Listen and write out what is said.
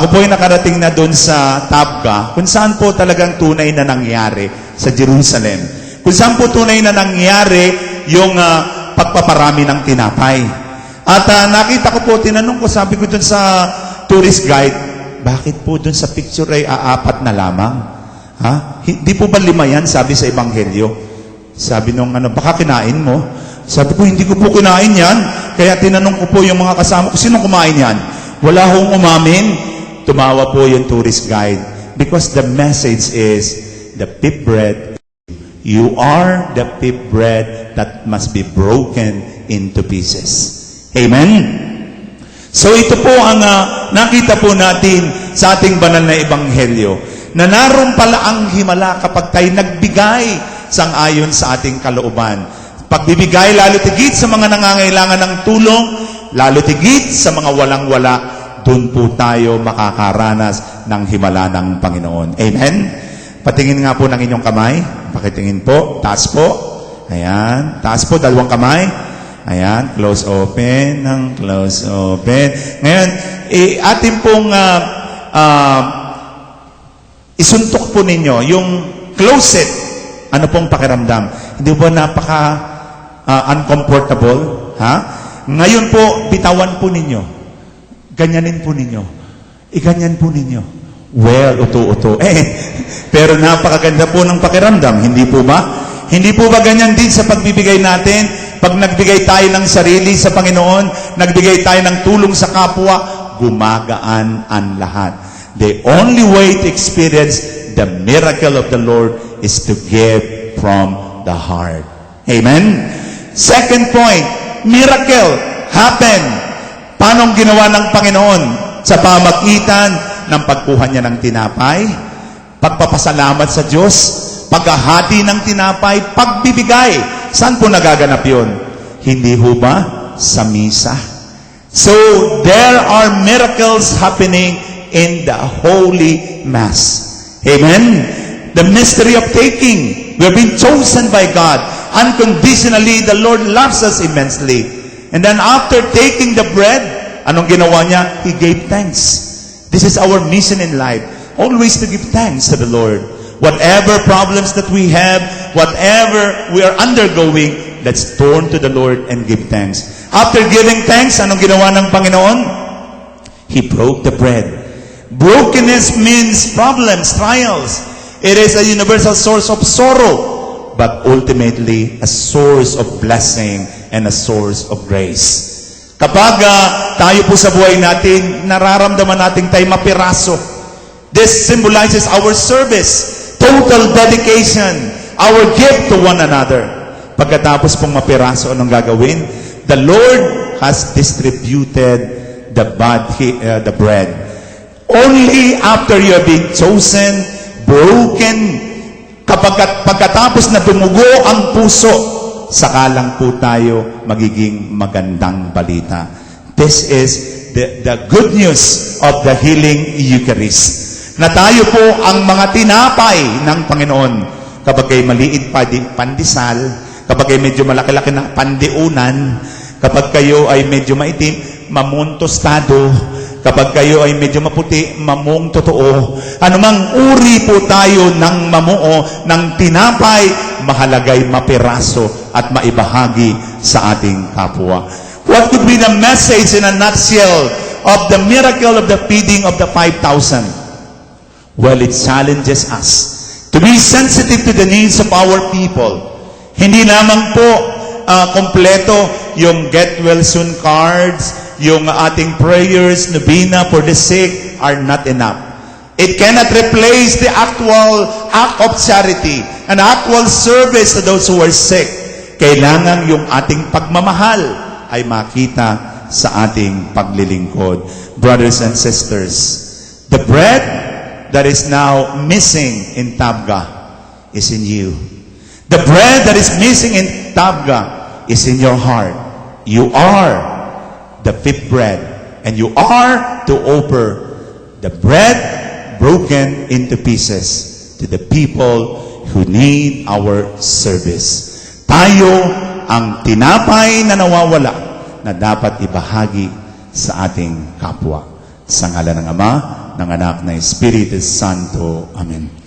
Ako po ay nakarating na doon sa Tabgha, kung saan po talagang tunay na nangyari sa Jerusalem. Kung saan po tunay na nangyari yung pagpaparami ng tinapay. At nakita ko po, tinanong ko, sabi ko doon sa tourist guide, bakit po doon sa picture ay aapat na lamang? Ha? Hindi po ba 5 yan, sabi sa Ebanghelyo? Sabi nung baka kinain mo? Sabi ko, hindi ko po kinain yan. Kaya tinanong ko po yung mga kasama ko, sino kumain yan? Wala hong umamin. Tumawa po yung tourist guide. Because the message is, the fifth bread, you are the fifth bread that must be broken into pieces. Amen? So ito po ang nakita po natin sa ating banal na Ebanghelyo, na naroon pala ang himala kapag tayo nagbigay sang-ayon sa ating kalooban. Pagbibigay lalo tigit sa mga nangangailangan ng tulong, lalo tigit sa mga walang-wala, doon po tayo makakaranas ng himala ng Panginoon. Amen? Patingin nga po ng inyong kamay. Pakitingin po. Taas po. Ayan. Taas po, 2 kamay. Ayan. Close open. Close open. Ngayon, atin pong isuntok po ninyo yung closet. Ano pong pakiramdam? Hindi ba uncomfortable? Ha? Ngayon po, bitawan po ninyo. Ganyanin po ninyo. Iganyan po ninyo. Well, uto-uto. Pero napakaganda po ng pakiramdam. Hindi po ba? Hindi po ba ganyan din sa pagbibigay natin? Pag nagbigay tayo ng sarili sa Panginoon, nagbigay tayo ng tulong sa kapwa, gumagaan ang lahat. The only way to experience the miracle of the Lord is to give from the heart. Amen? Second point, miracle happen. Paano ginawa ng Panginoon? Sa pamagitan ng pagkuha niya ng tinapay, pagpapasalamat sa Diyos, paghahati ng tinapay, pagbibigay. Saan po nagaganap yun? Hindi ho ba? Sa misa. So, there are miracles happening in the Holy Mass. Amen? The mystery of taking. We have been chosen by God. Unconditionally, the Lord loves us immensely. And then after taking the bread, anong ginawa niya? He gave thanks. This is our mission in life. Always to give thanks to the Lord. Whatever problems that we have, whatever we are undergoing, let's turn to the Lord and give thanks. After giving thanks, anong ginawa ng Panginoon? He broke the bread. Brokenness means problems, trials. It is a universal source of sorrow, but ultimately a source of blessing and a source of grace. Kapag tayo po sa buhay natin, nararamdaman natin tayo mapiraso. This symbolizes our service, total dedication, our gift to one another. Pagkatapos pong mapiraso, anong gagawin? The Lord has distributed the bread. Only after you have been chosen, broken, pagkatapos na dumugo ang puso, saka lang po tayo magiging magandang balita. This is the good news of the healing Eucharist. Na tayo po ang mga tinapay ng Panginoon. Kapag kayo maliit pa, pandesal. Kapag kayo medyo malaki-laki na, pandiunan. Kapag kayo ay medyo maitim, mamong tostado. Kapag kayo ay medyo maputi, mamong totoo. Anumang uri po tayo ng mamuo, ng tinapay, mahalagay mapiraso at maibahagi sa ating kapwa. What could be the message in a nutshell of the miracle of the feeding of the 5,000? Well, it challenges us to be sensitive to the needs of our people. Hindi lamang po kompleto yung get well soon cards, yung ating prayers, novena for the sick are not enough. It cannot replace the actual act of charity, an actual service to those who are sick. Kailangan yung ating pagmamahal ay makita sa ating paglilingkod. Brothers and sisters, the bread that is now missing in Tabgha is in you. The bread that is missing in Tabgha is in your heart. You are the fifth bread, and you are to offer the bread broken into pieces to the people who need our service. Tayo ang tinapay na nawawala na dapat ibahagi sa ating kapwa. Sa ngalan ng Ama, ng Anak na Espiritu Santo. Amen.